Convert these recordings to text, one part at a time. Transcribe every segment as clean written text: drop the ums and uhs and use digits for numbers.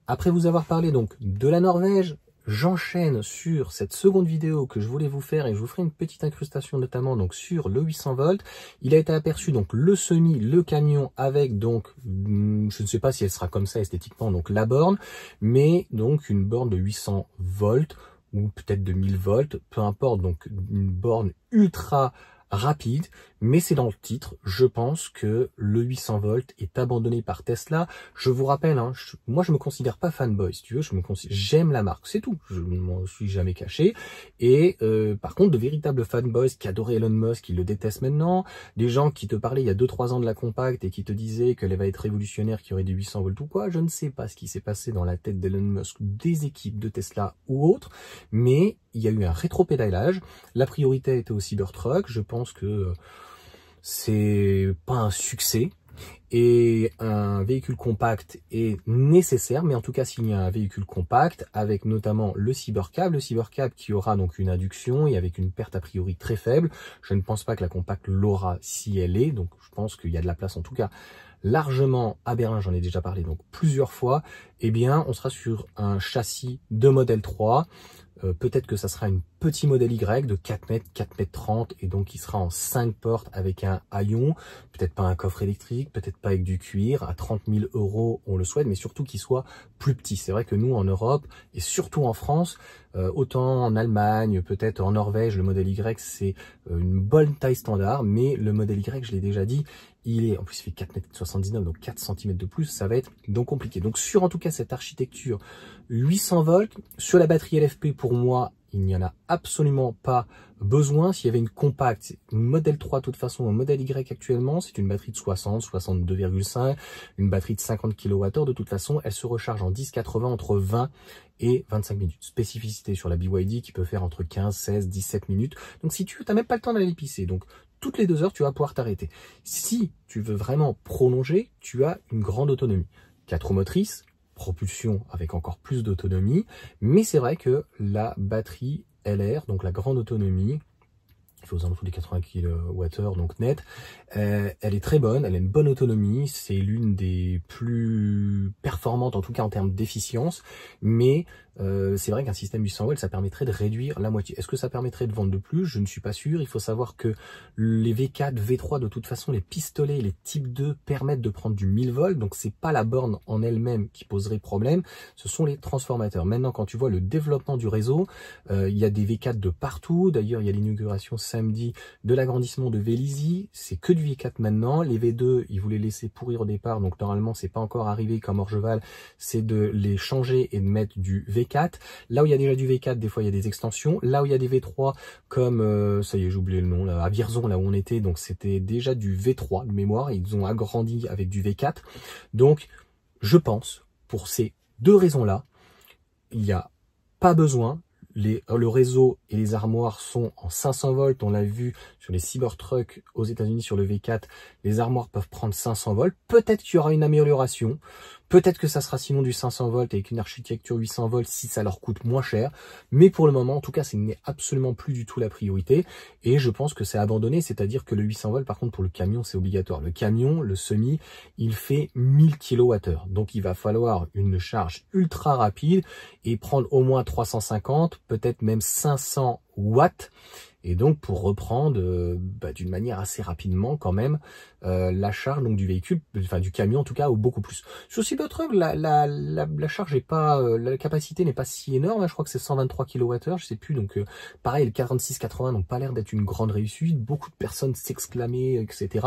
Après vous avoir parlé donc de la Norvège, j'enchaîne sur cette seconde vidéo que je voulais vous faire et je vous ferai une petite incrustation notamment donc sur le 800 volts. Il a été aperçu donc le semi, le camion avec donc, je ne sais pas si elle sera comme ça esthétiquement, donc la borne, mais donc une borne de 800 volts ou peut-être de 1000 volts, peu importe, donc une borne ultra rapide, mais c'est dans le titre. Je pense que le 800 volts est abandonné par Tesla. Je vous rappelle, hein, moi je me considère pas fanboy, si tu veux, j'aime la marque, c'est tout. Je ne m'en suis jamais caché. Et par contre, de véritables fanboys qui adoraient Elon Musk, qui le détestent maintenant, des gens qui te parlaient il y a 2-3 ans de la compacte et qui te disaient qu'elle va être révolutionnaire, qu'il y aurait des 800 volts ou quoi, je ne sais pas ce qui s'est passé dans la tête d'Elon Musk, des équipes de Tesla ou autres, mais il y a eu un rétropédalage. La priorité était au Cybertruck. Je pense que c'est pas un succès et un véhicule compact est nécessaire, mais en tout cas s'il y a un véhicule compact avec notamment le Cybercab qui aura donc une induction et avec une perte a priori très faible, je ne pense pas que la compacte l'aura si elle est, donc je pense qu'il y a de la place en tout cas largement aberrant, j'en ai déjà parlé donc plusieurs fois, eh bien on sera sur un châssis de modèle 3, peut-être que ça sera un petit modèle Y de 4 mètres, 4 mètres 30 et donc il sera en 5 portes avec un haillon, peut-être pas un coffre électrique, peut-être pas avec du cuir, à 30 000 € on le souhaite, mais surtout qu'il soit plus petit. C'est vrai que nous en Europe et surtout en France, autant en Allemagne, peut-être en Norvège, le modèle Y c'est une bonne taille standard, mais le modèle Y, je l'ai déjà dit, en plus il fait 4,79 m, donc 4 cm de plus, ça va être donc compliqué. Donc sur en tout cas cette architecture 800 volts, sur la batterie LFP pour moi, il n'y en a absolument pas besoin. S'il y avait une compacte, une modèle 3 de toute façon, un modèle Y actuellement, c'est une batterie de 60, 62,5, une batterie de 50 kWh, de toute façon, elle se recharge en 10-80 entre 20 et 25 minutes. Spécificité sur la BYD qui peut faire entre 15, 16, 17 minutes. Donc si tu veux, tu n'as même pas le temps d'aller pisser. Donc toutes les 2 heures, tu vas pouvoir t'arrêter. Si tu veux vraiment prolonger, tu as une grande autonomie. 4 roues motrices, propulsion avec encore plus d'autonomie, mais c'est vrai que la batterie LR, donc la grande autonomie, il fait aux alentours des 80 kWh donc net, elle est très bonne, elle a une bonne autonomie, c'est l'une des plus performantes en tout cas en termes d'efficience, mais c'est vrai qu'un système 800 volts ça permettrait de réduire la moitié. Est-ce que ça permettrait de vendre de plus? Je ne suis pas sûr. Il faut savoir que les V4, V3 de toute façon, les pistolets, les types 2 permettent de prendre du 1000 volts, donc c'est pas la borne en elle-même qui poserait problème, ce sont les transformateurs. Maintenant quand tu vois le développement du réseau, il y a des V4 de partout, d'ailleurs il y a l'inauguration samedi de l'agrandissement de Vélizy, c'est que du V4 maintenant. Les V2 ils voulaient laisser pourrir au départ, donc normalement c'est pas encore arrivé comme Orgeval, c'est de les changer et de mettre du V4. Là où il y a déjà du V4, des fois il y a des extensions. Là où il y a des V3, comme ça y est, j'ai oublié le nom, là, à Vierzon, là où on était, donc c'était déjà du V3 de mémoire. Ils ont agrandi avec du V4. Donc, je pense, pour ces 2 raisons-là, il n'y a pas besoin. Le réseau et les armoires sont en 500 volts. On l'a vu sur les Cybertruck aux États-Unis sur le V4. Les armoires peuvent prendre 500 volts. Peut-être qu'il y aura une amélioration. Peut-être que ça sera sinon du 500 volts avec une architecture 800 volts si ça leur coûte moins cher. Mais pour le moment, en tout cas, ce n'est absolument plus du tout la priorité. Et je pense que c'est abandonné. C'est-à-dire que le 800 volts, par contre, pour le camion, c'est obligatoire. Le camion, le semi, il fait 1000 kWh. Donc, il va falloir une charge ultra rapide et prendre au moins 350, peut-être même 500 watts. Et donc pour reprendre d'une manière assez rapidement quand même la charge donc du véhicule, enfin du camion en tout cas, ou beaucoup plus. Sur Cybertruck, la charge est pas, la capacité n'est pas si énorme, hein, je crois que c'est 123 kWh, je sais plus, donc pareil, le 46-80 n'ont pas l'air d'être une grande réussite, beaucoup de personnes s'exclamaient, etc.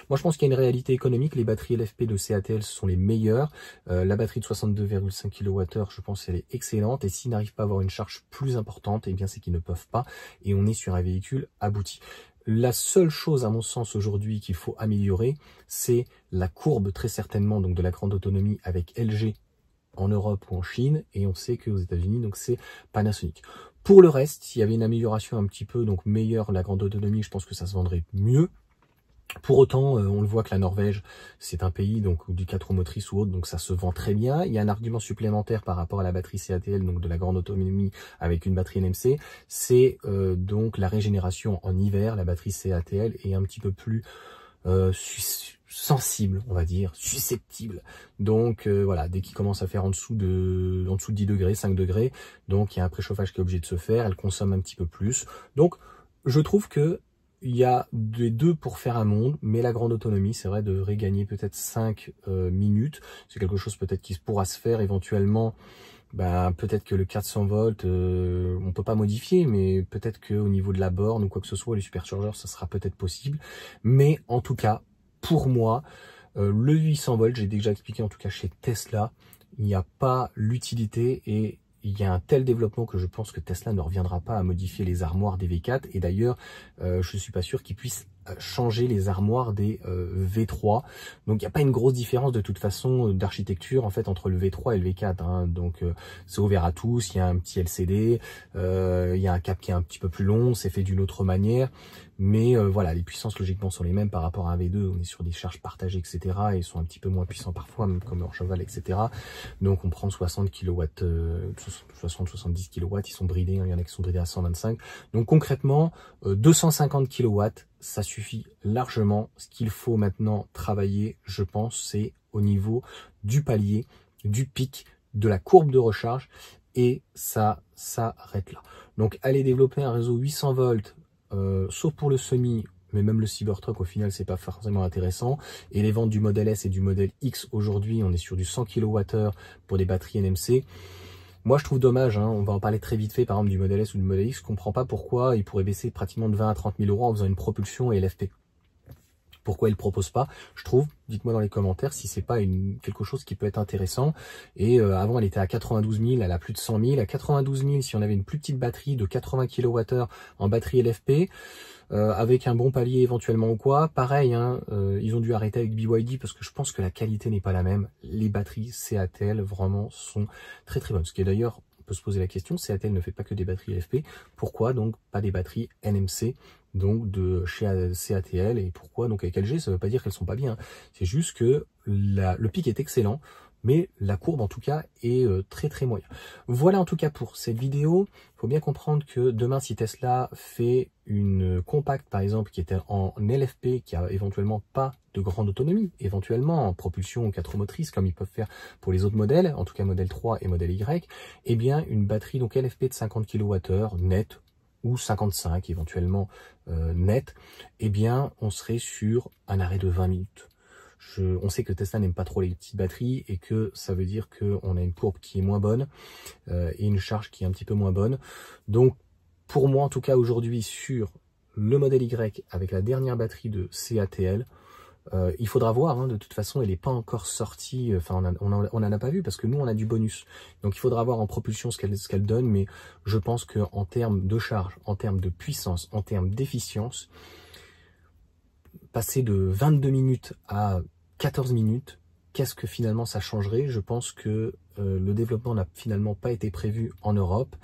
Moi je pense qu'il y a une réalité économique, les batteries LFP de CATL sont les meilleures, la batterie de 62,5 kWh, je pense qu'elle est excellente, et s'ils n'arrivent pas à avoir une charge plus importante, eh bien c'est qu'ils ne peuvent pas, et on est sur un véhicule abouti. La seule chose à mon sens aujourd'hui qu'il faut améliorer, c'est la courbe très certainement donc de la grande autonomie avec LG en Europe ou en Chine, et on sait qu'aux États-Unis donc c'est Panasonic. Pour le reste, s'il y avait une amélioration un petit peu donc meilleure la grande autonomie, je pense que ça se vendrait mieux. Pour autant, on le voit que la Norvège, c'est un pays donc du 4 roues motrices ou autre, donc ça se vend très bien. Il y a un argument supplémentaire par rapport à la batterie CATL, donc de la grande autonomie avec une batterie NMC, c'est donc la régénération en hiver. La batterie CATL est un petit peu plus sensible, on va dire, susceptible. Donc voilà, dès qu'il commence à faire en dessous de 10 degrés, 5 degrés, donc il y a un préchauffage qui est obligé de se faire, elle consomme un petit peu plus. Donc je trouve que il y a des deux pour faire un monde, mais la grande autonomie, c'est vrai, devrait gagner peut-être 5 minutes. C'est quelque chose peut-être qui pourra se faire éventuellement. Ben, peut-être que le 400 volts, on peut pas modifier, mais peut-être qu'au niveau de la borne ou quoi que ce soit, les superchargeurs, ça sera peut-être possible. Mais en tout cas, pour moi, le 800 volts, j'ai déjà expliqué en tout cas chez Tesla, il n'y a pas l'utilité et il y a un tel développement que je pense que Tesla ne reviendra pas à modifier les armoires des V4 et d'ailleurs je ne suis pas sûr qu'ils puissent changer les armoires des V3. Donc il n'y a pas une grosse différence de toute façon d'architecture en fait entre le V3 et le V4. Hein. Donc c'est ouvert à tous, il y a un petit LCD, il y a un cap qui est un petit peu plus long, c'est fait d'une autre manière. Mais voilà, les puissances logiquement sont les mêmes par rapport à un V2, on est sur des charges partagées, etc. Et ils sont un petit peu moins puissants parfois, même comme leur cheval, etc. Donc on prend 60 kW, 60-70 kW, ils sont bridés, hein, il y en a qui sont bridés à 125. Donc concrètement, 250 kW, ça suffit largement. Ce qu'il faut maintenant travailler, je pense, c'est au niveau du palier, du pic, de la courbe de recharge, et ça s'arrête là. Donc aller développer un réseau 800 volts, sauf pour le semi, mais même le Cybertruck au final c'est pas forcément intéressant, et les ventes du modèle S et du modèle X aujourd'hui on est sur du 100 kWh pour des batteries NMC. Moi je trouve dommage, hein, on va en parler très vite fait par exemple du modèle S ou du modèle X, je comprends pas pourquoi il pourrait baisser pratiquement de 20 à 30 000 euros en faisant une propulsion et LFP. Pourquoi il ne propose pas, je trouve, dites-moi dans les commentaires si c'est pas quelque chose qui peut être intéressant. Et avant elle était à 92 000, elle a plus de 100 000. À 92 000, si on avait une plus petite batterie de 80 kWh en batterie LFP, avec un bon palier éventuellement ou quoi, pareil, hein, ils ont dû arrêter avec BYD parce que je pense que la qualité n'est pas la même. Les batteries CATL vraiment sont très très bonnes. Ce qui est d'ailleurs, on peut se poser la question, CATL ne fait pas que des batteries LFP, pourquoi donc pas des batteries NMC donc de chez CATL, et pourquoi donc avec LG, ça veut pas dire qu'elles sont pas bien, c'est juste que le pic est excellent, mais la courbe en tout cas est très très moyen. Voilà en tout cas pour cette vidéo. Il faut bien comprendre que demain si Tesla fait une compacte par exemple qui était en LFP, qui a éventuellement pas de grande autonomie, éventuellement en propulsion 4 motrices comme ils peuvent faire pour les autres modèles, en tout cas modèle 3 et modèle Y, et bien une batterie donc LFP de 50 kWh net, ou 55 éventuellement net, eh bien on serait sur un arrêt de 20 minutes. On sait que Tesla n'aime pas trop les petites batteries et que ça veut dire qu'on a une courbe qui est moins bonne et une charge qui est un petit peu moins bonne. Donc pour moi en tout cas aujourd'hui sur le modèle Y avec la dernière batterie de CATL, il faudra voir, hein, de toute façon elle n'est pas encore sortie, enfin on n'en a pas vu parce que nous on a du bonus, donc il faudra voir en propulsion ce qu'elle donne, mais je pense qu'en termes de charge, en termes de puissance, en termes d'efficience, passer de 22 minutes à 14 minutes, qu'est-ce que finalement ça changerait? Je pense que le développement n'a finalement pas été prévu en Europe,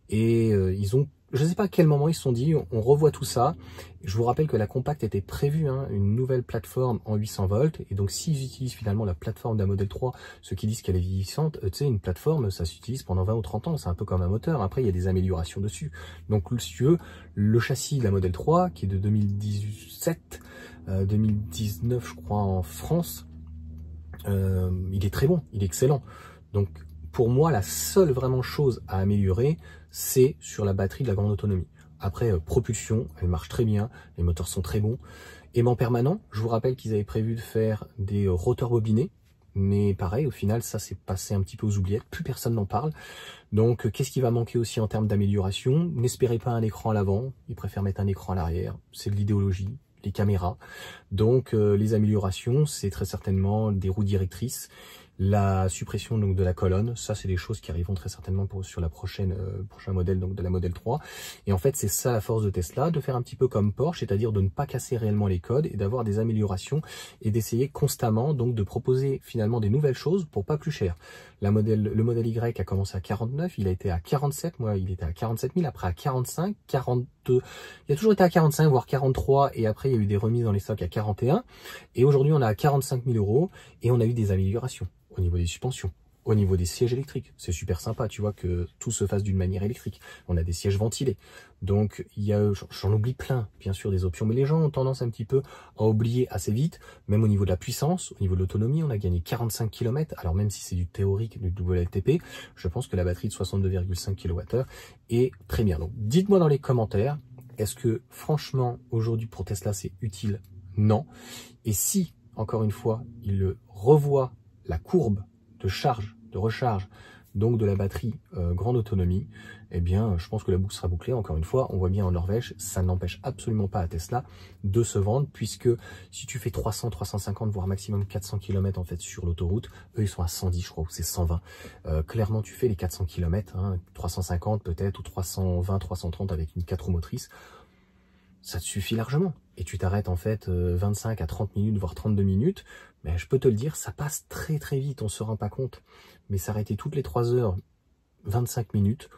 et ils ont, je ne sais pas à quel moment ils se sont dit, on revoit tout ça. Je vous rappelle que la compacte était prévue, hein, une nouvelle plateforme en 800 volts. Et donc, s'ils utilisent finalement la plateforme d'un modèle 3, ceux qui disent qu'elle est vieillissante, tu sais, une plateforme, ça s'utilise pendant 20 ou 30 ans. C'est un peu comme un moteur. Après, il y a des améliorations dessus. Donc, si tu veux, le châssis de la modèle 3, qui est de 2017, 2019, je crois, en France, il est très bon, il est excellent. Donc, pour moi, la seule vraiment chose à améliorer, c'est sur la batterie de la grande autonomie. Après, propulsion, elle marche très bien, les moteurs sont très bons. Aimant permanent, je vous rappelle qu'ils avaient prévu de faire des rotors bobinés, mais pareil, au final, ça s'est passé un petit peu aux oubliettes, plus personne n'en parle. Donc, qu'est-ce qui va manquer aussi en termes d'amélioration? N'espérez pas un écran à l'avant, ils préfèrent mettre un écran à l'arrière, c'est de l'idéologie, les caméras. Donc, les améliorations, c'est très certainement des roues directrices, la suppression donc de la colonne, ça c'est des choses qui arriveront très certainement sur la prochain modèle, donc de la modèle 3. Et en fait c'est ça la force de Tesla, de faire un petit peu comme Porsche, c'est-à-dire de ne pas casser réellement les codes et d'avoir des améliorations et d'essayer constamment donc de proposer finalement des nouvelles choses pour pas plus cher. Le modèle Y a commencé à 49, il a été à 47, moi il était à 47 000, après à 45, 42, il a toujours été à 45 voire 43, et après il y a eu des remises dans les stocks à 41, et aujourd'hui on est à 45 000 euros et on a eu des améliorations au niveau des suspensions, Au niveau des sièges électriques, c'est super sympa, tu vois, que tout se fasse d'une manière électrique. On a des sièges ventilés. Donc, il y a, j'en oublie plein, bien sûr, des options, mais les gens ont tendance un petit peu à oublier assez vite, même au niveau de la puissance, au niveau de l'autonomie, on a gagné 45 km. Alors, même si c'est du théorique, du WLTP, je pense que la batterie de 62,5 kWh est très bien. Donc, dites-moi dans les commentaires, est-ce que, franchement, aujourd'hui, pour Tesla, c'est utile? Non. Et si, encore une fois, il revoit la courbe de charge, de recharge, donc de la batterie grande autonomie, eh bien, je pense que la boucle sera bouclée. Encore une fois, on voit bien en Norvège, ça n'empêche absolument pas à Tesla de se vendre, puisque si tu fais 300, 350, voire maximum 400 km en fait sur l'autoroute, eux ils sont à 110, je crois, ou c'est 120. Clairement, tu fais les 400 km, hein, 350 peut-être, ou 320, 330 avec une 4 roues motrices, ça te suffit largement. Et tu t'arrêtes en fait 25 à 30 minutes, voire 32 minutes. Mais je peux te le dire, ça passe très très vite, on se rend pas compte. Mais s'arrêter toutes les 3 heures, 25 minutes,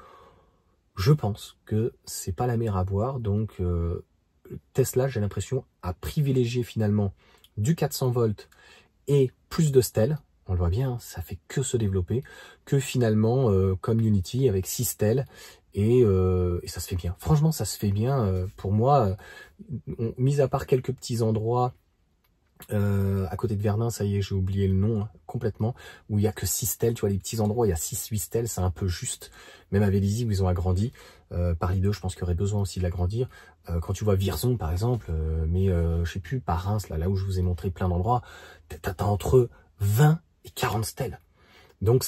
je pense que c'est pas la mer à boire. Donc Tesla, j'ai l'impression, a privilégié finalement du 400 volts et plus de stèles. On le voit bien, ça fait que se développer, que finalement comme Unity avec 6 stèles. Et ça se fait bien. Franchement, ça se fait bien. Pour moi, mis à part quelques petits endroits à côté de Verdun, ça y est, j'ai oublié le nom complètement, où il y a que 6 stèles, tu vois, les petits endroits, il y a 6-8 stèles, c'est un peu juste. Même à Vélizy, où ils ont agrandi. Paris 2, je pense qu'il y aurait besoin aussi de l'agrandir. Quand tu vois Vierzon, par exemple, je sais plus, par Reims, là où je vous ai montré plein d'endroits, t'as entre 20 et 40 stèles. Donc,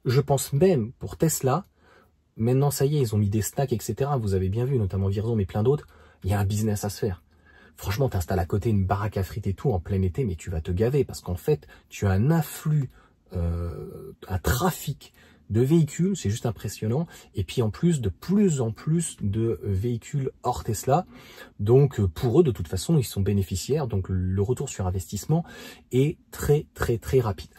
je pense même, pour Tesla, maintenant, ça y est, ils ont mis des stacks, etc. Vous avez bien vu, notamment Vierzon, mais plein d'autres. Il y a un business à se faire. Franchement, t'installes à côté une baraque à frites et tout en plein été, mais tu vas te gaver parce qu'en fait, tu as un afflux, un trafic de véhicules, c'est juste impressionnant. Et puis en plus en plus de véhicules hors Tesla. Donc pour eux, de toute façon, ils sont bénéficiaires. Donc le retour sur investissement est très très très rapide.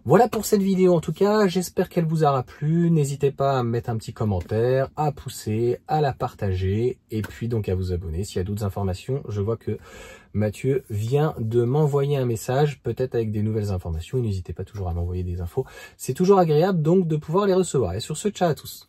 Voilà pour cette vidéo en tout cas, j'espère qu'elle vous aura plu. N'hésitez pas à mettre un petit commentaire, à pousser, à la partager et puis donc à vous abonner s'il y a d'autres informations. Je vois que Mathieu vient de m'envoyer un message, peut-être avec des nouvelles informations. N'hésitez pas toujours à m'envoyer des infos. C'est toujours agréable donc de pouvoir les recevoir. Et sur ce, ciao à tous.